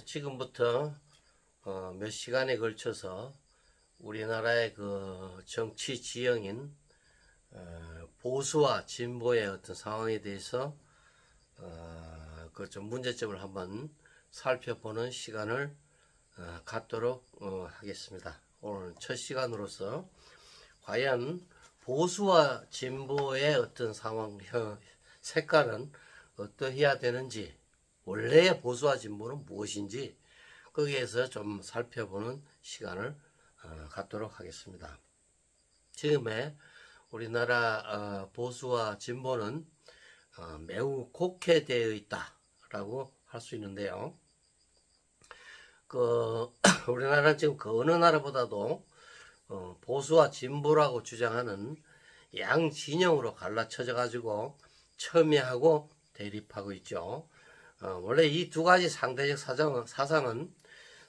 지금부터 몇 시간에 걸쳐서 우리나라의 그 정치 지형인 보수와 진보의 어떤 상황에 대해서 그 좀 문제점을 한번 살펴보는 시간을 갖도록 하겠습니다. 오늘 첫 시간으로서 과연 보수와 진보의 어떤 상황 색깔은 어떠해야 되는지, 원래의 보수와 진보는 무엇인지 거기에서 좀 살펴보는 시간을 갖도록 하겠습니다. 지금의 우리나라 보수와 진보는 매우 곡해되어 있다라고 할 수 있는데요. 우리나라는 지금 그 어느 나라보다도 보수와 진보라고 주장하는 양 진영으로 갈라쳐져 가지고 첨예하고 대립하고 있죠. 원래 이 두 가지 상대적 사상은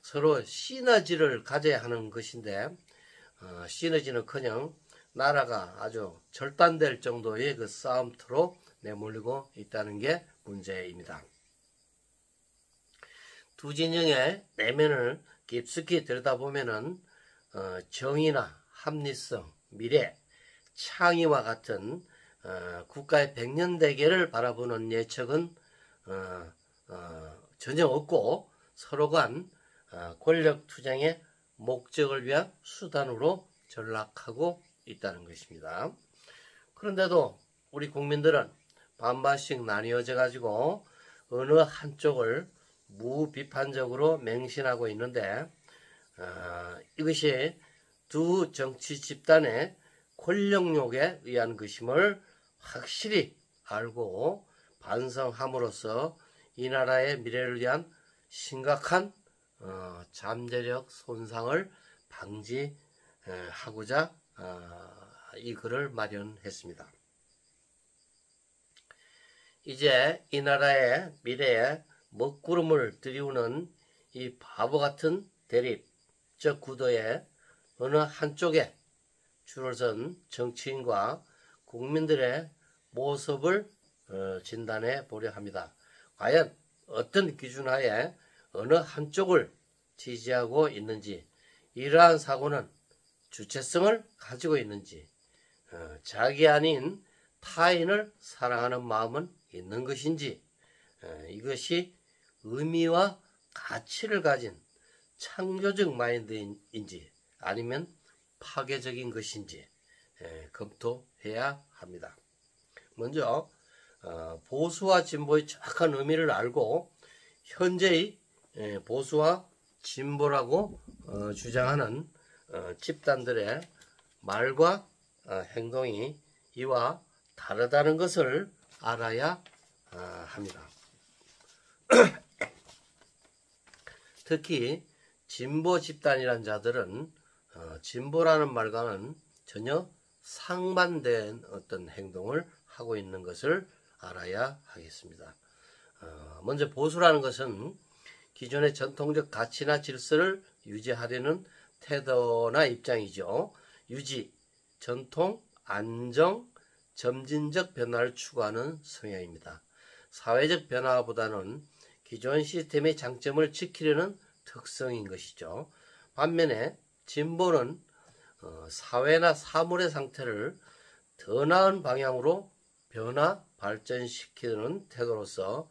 서로 시너지를 가져야 하는 것인데 시너지는커녕 나라가 아주 절단될 정도의 그 싸움터로 내몰리고 있다는 게 문제입니다. 두 진영의 내면을 깊숙이 들여다보면은 정의나 합리성, 미래, 창의와 같은 국가의 백년대계를 바라보는 예측은 전혀 없고 서로 간 권력 투쟁의 목적을 위한 수단으로 전락하고 있다는 것입니다. 그런데도 우리 국민들은 반반씩 나뉘어져 가지고 어느 한쪽을 무비판적으로 맹신하고 있는데 이것이 두 정치 집단의 권력욕에 의한 것임을 확실히 알고 반성함으로써 이 나라의 미래를 위한 심각한 잠재력 손상을 방지하고자 이 글을 마련했습니다. 이제 이 나라의 미래에 먹구름을 들이우는 이 바보 같은 대립적 구도에 어느 한쪽에 줄을 선 정치인과 국민들의 모습을 진단해 보려 합니다. 과연 어떤 기준하에 어느 한쪽을 지지하고 있는지, 이러한 사고는 주체성을 가지고 있는지, 자기 아닌 타인을 사랑하는 마음은 있는 것인지, 이것이 의미와 가치를 가진 창조적 마인드인지 아니면 파괴적인 것인지 검토해야 합니다. 먼저 보수와 진보의 정확한 의미를 알고 현재의 보수와 진보라고 주장하는 집단들의 말과 행동이 이와 다르다는 것을 알아야 합니다. 특히 진보 집단이란 자들은 진보라는 말과는 전혀 상반된 어떤 행동을 하고 있는 것을 알아야 하겠습니다. 먼저 보수라는 것은 기존의 전통적 가치나 질서를 유지하려는 태도나 입장이죠. 유지, 전통, 안정, 점진적 변화를 추구하는 성향입니다. 사회적 변화보다는 기존 시스템의 장점을 지키려는 특성인 것이죠. 반면에 진보는 사회나 사물의 상태를 더 나은 방향으로 변화, 발전시키는 태도로서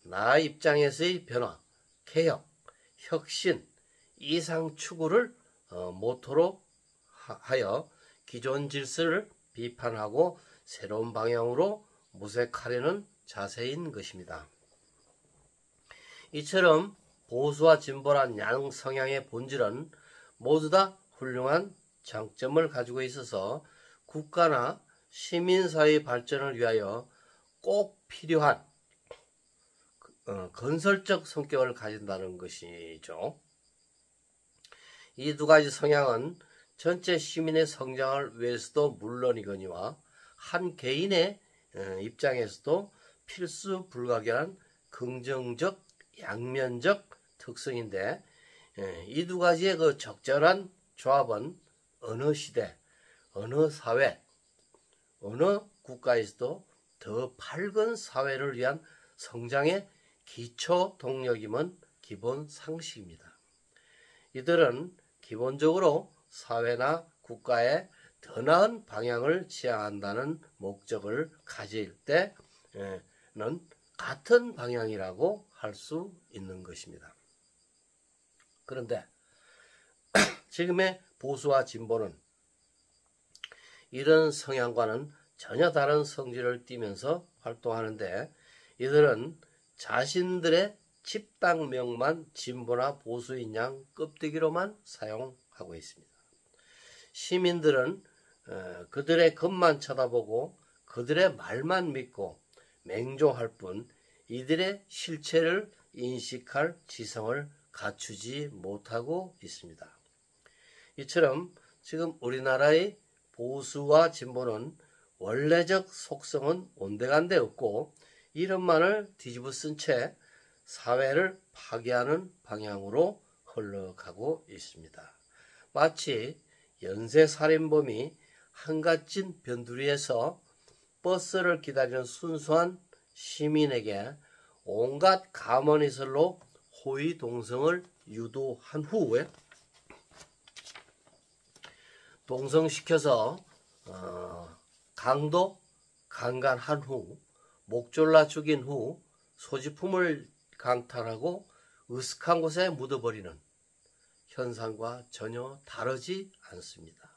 나 입장에서의 변화, 개혁, 혁신, 이상 추구를 모토로 하여 기존 질서를 비판하고 새로운 방향으로 모색하려는 자세인 것입니다. 이처럼 보수와 진보란 양 성향의 본질은 모두 다 훌륭한 장점을 가지고 있어서 국가나 시민사회의 발전을 위하여 꼭 필요한 건설적 성격을 가진다는 것이죠. 이 두 가지 성향은 전체 시민의 성장을 위해서도 물론이거니와 한 개인의 입장에서도 필수 불가결한 긍정적, 양면적 특성인데 이 두 가지의 그 적절한 조합은 어느 시대, 어느 사회, 어느 국가에서도 더 밝은 사회를 위한 성장의 기초 동력임은 기본 상식입니다. 이들은 기본적으로 사회나 국가에 더 나은 방향을 지향한다는 목적을 가질 때는 같은 방향이라고 할 수 있는 것입니다. 그런데 지금의 보수와 진보는 이런 성향과는 전혀 다른 성질을 띠면서 활동하는데, 이들은 자신들의 집단명만 진보나 보수인 양 껍데기로만 사용하고 있습니다. 시민들은 그들의 겉만 쳐다보고 그들의 말만 믿고 맹종할 뿐 이들의 실체를 인식할 지성을 갖추지 못하고 있습니다. 이처럼 지금 우리나라의 보수와 진보는 원래적 속성은 온데간데 없고 이름만을 뒤집어 쓴 채 사회를 파괴하는 방향으로 흘러가고 있습니다. 마치 연쇄살인범이 한갓진 변두리에서 버스를 기다리는 순수한 시민에게 온갖 가문이설로 호위동성을 유도한 후에 동성시켜서 강도 강간한 후 목졸라 죽인 후 소지품을 강탈하고 으슥한 곳에 묻어버리는 현상과 전혀 다르지 않습니다.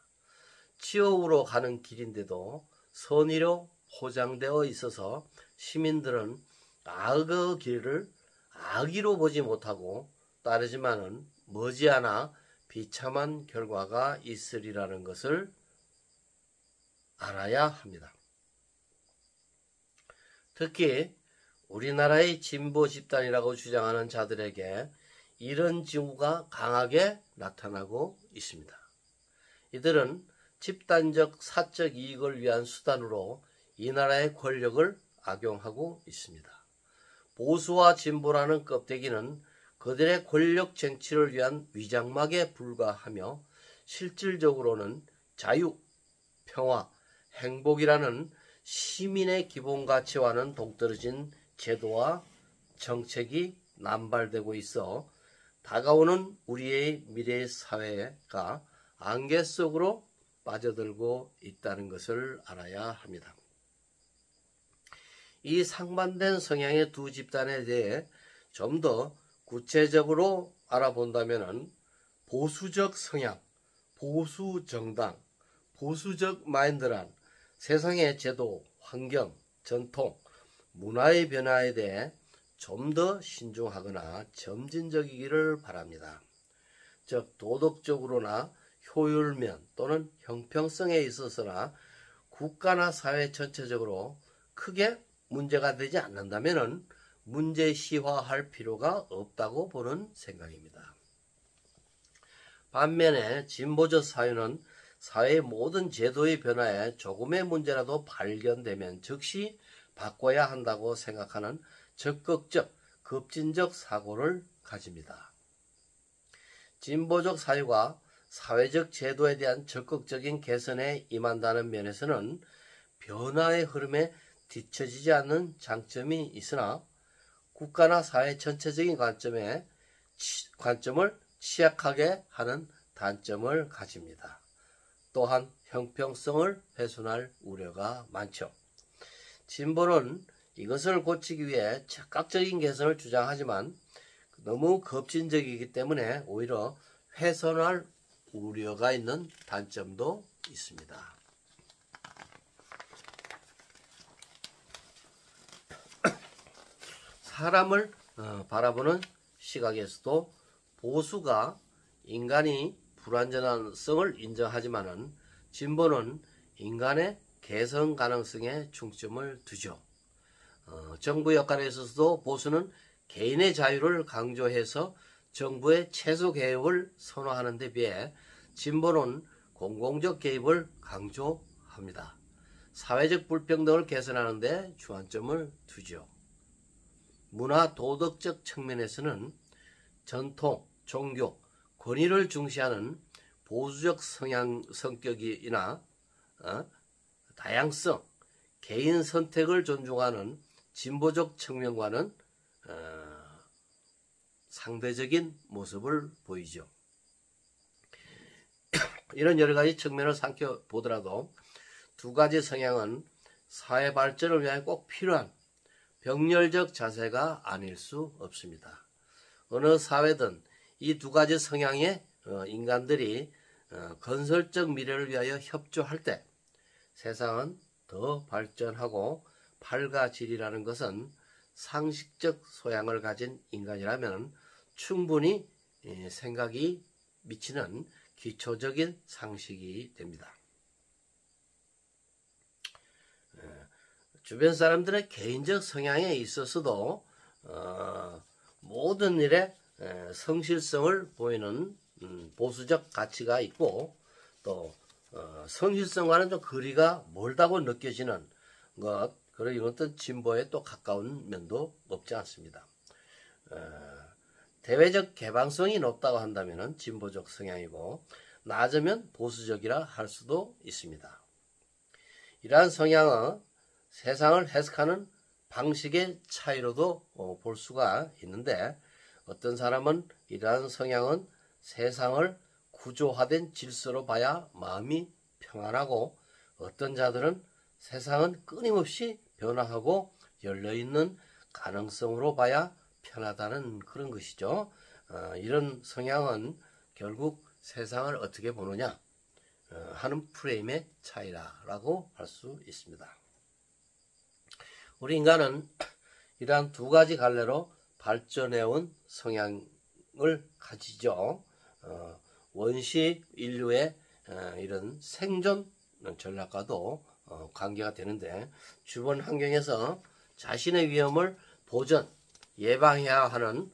치욕으로 가는 길인데도 선의로 포장되어 있어서 시민들은 악의 길을 악의로 보지 못하고 따르지만은 머지않아 비참한 결과가 있으리라는 것을 알아야 합니다. 특히 우리나라의 진보 집단이라고 주장하는 자들에게 이런 징후가 강하게 나타나고 있습니다. 이들은 집단적 사적 이익을 위한 수단으로 이 나라의 권력을 악용하고 있습니다. 보수와 진보라는 껍데기는 그들의 권력 쟁취를 위한 위장막에 불과하며 실질적으로는 자유, 평화, 행복이라는 시민의 기본 가치와는 동떨어진 제도와 정책이 남발되고 있어 다가오는 우리의 미래 사회가 안개 속으로 빠져들고 있다는 것을 알아야 합니다. 이 상반된 성향의 두 집단에 대해 좀 더 구체적으로 알아본다면 보수적 성향, 보수 정당, 보수적 마인드란 세상의 제도, 환경, 전통, 문화의 변화에 대해 좀 더 신중하거나 점진적이기를 바랍니다. 즉 도덕적으로나 효율면 또는 형평성에 있어서나 국가나 사회 전체적으로 크게 문제가 되지 않는다면 문제시화할 필요가 없다고 보는 생각입니다. 반면에 진보적 사유는 사회의 모든 제도의 변화에 조금의 문제라도 발견되면 즉시 바꿔야 한다고 생각하는 적극적, 급진적 사고를 가집니다. 진보적 사유가 사회적 제도에 대한 적극적인 개선에 임한다는 면에서는 변화의 흐름에 뒤처지지 않는 장점이 있으나 국가나 사회 전체적인 관점을 취약하게 하는 단점을 가집니다. 또한 형평성을 훼손할 우려가 많죠. 진보는 이것을 고치기 위해 즉각적인 개선을 주장하지만 너무 급진적이기 때문에 오히려 훼손할 우려가 있는 단점도 있습니다. 사람을 바라보는 시각에서도 보수가 인간이 불완전한 성을 인정하지만은 진보는 인간의 개선 가능성에 중점을 두죠. 정부 역할에 있어서도 보수는 개인의 자유를 강조해서 정부의 최소 개입을 선호하는 데 비해 진보는 공공적 개입을 강조합니다. 사회적 불평등을 개선하는 데 주안점을 두죠. 문화 도덕적 측면에서는 전통, 종교, 권위를 중시하는 보수적 성격이나 다양성, 개인 선택을 존중하는 진보적 측면과는 상대적인 모습을 보이죠. 이런 여러 가지 측면을 살펴보더라도 두 가지 성향은 사회 발전을 위하여 꼭 필요한 병렬적 자세가 아닐 수 없습니다. 어느 사회든 이 두 가지 성향의 인간들이 건설적 미래를 위하여 협조할 때 세상은 더 발전하고 밝아지리라는 것은 상식적 소양을 가진 인간이라면 충분히 생각이 미치는 기초적인 상식이 됩니다. 주변 사람들의 개인적 성향에 있어서도 모든 일에 성실성을 보이는 보수적 가치가 있고 또 성실성과는 좀 거리가 멀다고 느껴지는 것, 그리고 어떤 진보에 또 가까운 면도 없지 않습니다. 대외적 개방성이 높다고 한다면 진보적 성향이고 낮으면 보수적이라 할 수도 있습니다. 이러한 성향은 세상을 해석하는 방식의 차이로도 볼 수가 있는데 어떤 사람은 이러한 성향은 세상을 구조화된 질서로 봐야 마음이 평안하고 어떤 자들은 세상은 끊임없이 변화하고 열려있는 가능성으로 봐야 편하다는 그런 것이죠. 이런 성향은 결국 세상을 어떻게 보느냐 하는 프레임의 차이라고 할 수 있습니다. 우리 인간은 이러한 두 가지 갈래로 발전해온 성향을 가지죠. 원시 인류의 이런 생존 전략과도 관계가 되는데 주변 환경에서 자신의 위험을 보전, 예방해야 하는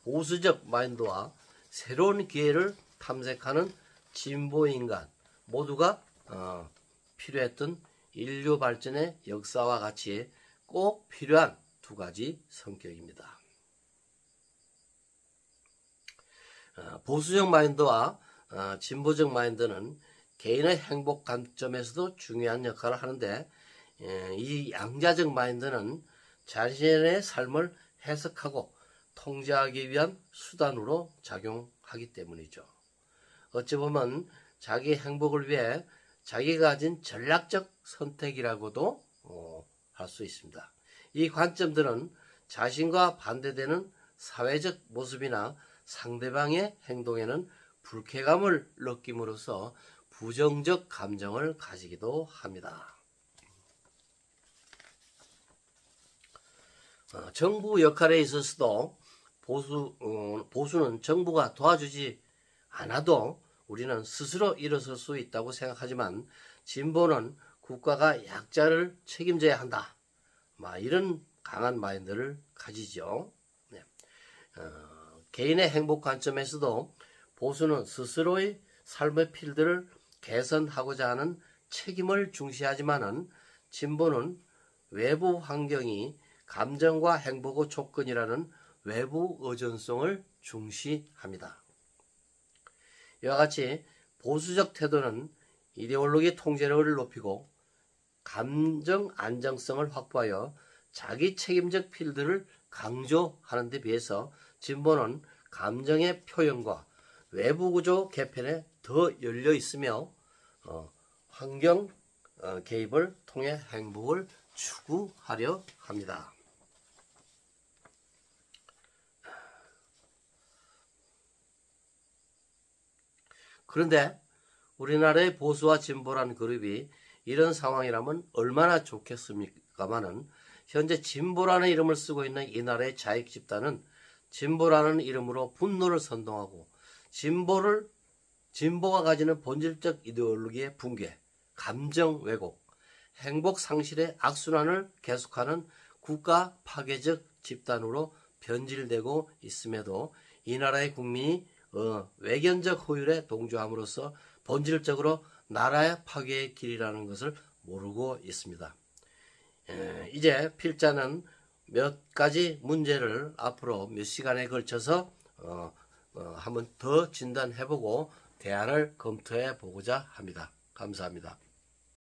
보수적 마인드와 새로운 기회를 탐색하는 진보 인간 모두가 필요했던 인류 발전의 역사와 같이 꼭 필요한 두 가지 성격입니다. 보수적 마인드와 진보적 마인드는 개인의 행복 관점에서도 중요한 역할을 하는데 이 양자적 마인드는 자신의 삶을 해석하고 통제하기 위한 수단으로 작용하기 때문이죠. 어찌 보면 자기 행복을 위해 자기가 가진 전략적 선택이라고도 할 수 있습니다. 이 관점들은 자신과 반대되는 사회적 모습이나 상대방의 행동에는 불쾌감을 느낌으로써 부정적 감정을 가지기도 합니다. 정부 역할에 있어서도 보수는 정부가 도와주지 않아도 우리는 스스로 일어설 수 있다고 생각하지만 진보는 국가가 약자를 책임져야 한다. 이런 강한 마인드를 가지죠. 네. 개인의 행복 관점에서도 보수는 스스로의 삶의 필드를 개선하고자 하는 책임을 중시하지만은 진보는 외부 환경이 감정과 행복의 조건이라는 외부 의존성을 중시합니다. 이와 같이 보수적 태도는 이데올로기 통제력을 높이고 감정 안정성을 확보하여 자기 책임적 필드를 강조하는 데 비해서 진보는 감정의 표현과 외부 구조 개편에 더 열려 있으며 환경 개입을 통해 행복을 추구하려 합니다. 그런데 우리나라의 보수와 진보라는 그룹이 이런 상황이라면 얼마나 좋겠습니까마는 현재 진보라는 이름을 쓰고 있는 이 나라의 자익 집단은 진보라는 이름으로 분노를 선동하고 진보가 가지는 본질적 이데올로기의 붕괴, 감정 왜곡, 행복 상실의 악순환을 계속하는 국가 파괴적 집단으로 변질되고 있음에도 이 나라의 국민이 외견적 허율에 동조함으로써 본질적으로 나라의 파괴의 길이라는 것을 모르고 있습니다. 이제 필자는 몇 가지 문제를 앞으로 몇 시간에 걸쳐서 한번 더 진단해보고 대안을 검토해 보고자 합니다. 감사합니다.